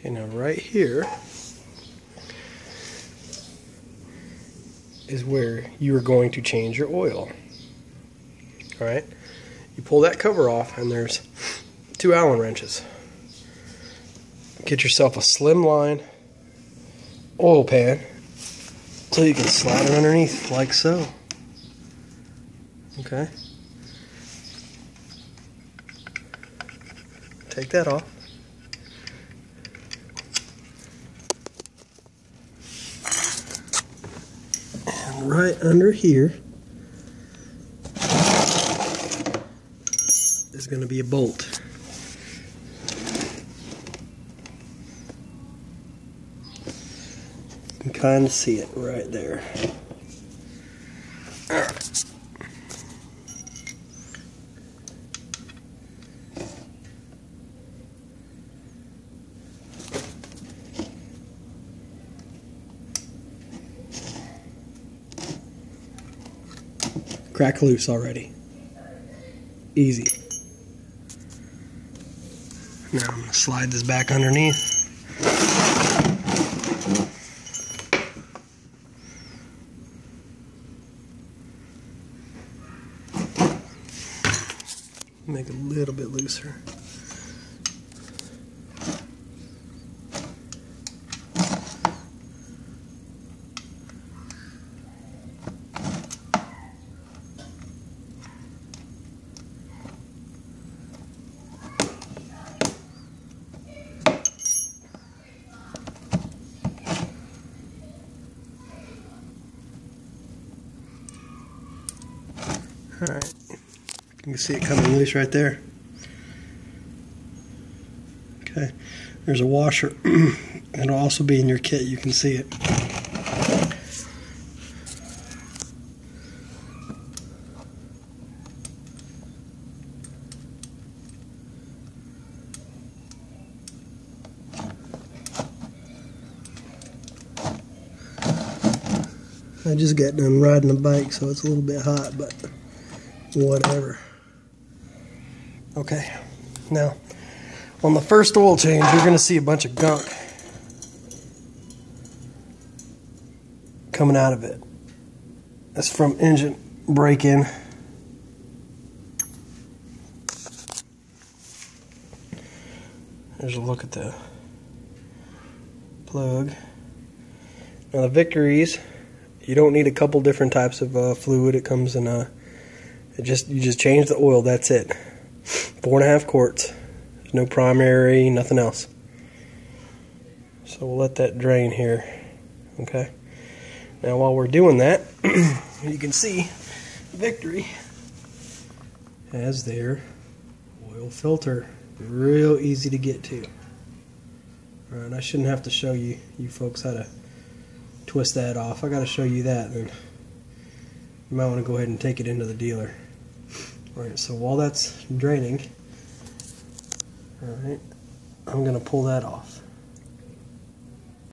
Okay, now right here is where you are going to change your oil. Alright, you pull that cover off and there's 2 Allen wrenches. Get yourself a slimline oil pan so you can slide it underneath like so. Okay. Take that off. And right under here is going to be a bolt. You can kind of see it right there. All right. Crack loose already. Easy. Now I'm going to slide this back underneath. Make it a little bit looser. Alright, you can see it coming loose right there. Okay, there's a washer. It'll also be in your kit, you can see it. I just got done riding a bike, so it's a little bit hot, but whatever. Okay, now on the first oil change, you're going to see a bunch of gunk coming out of it. That's from engine break-in. There's a look at the plug. Now the Victories, you don't need a couple different types of fluid. It comes in you just change the oil. That's it. 4.5 quarts. There's no primary, nothing else. So we'll let that drain here. Okay. Now while we're doing that, you can see Victory has their oil filter. Real easy to get to. Alright, I shouldn't have to show you folks how to twist that off. I got to show you that, then you might want to go ahead and take it into the dealer. Alright, so while that's draining, alright, I'm going to pull that off.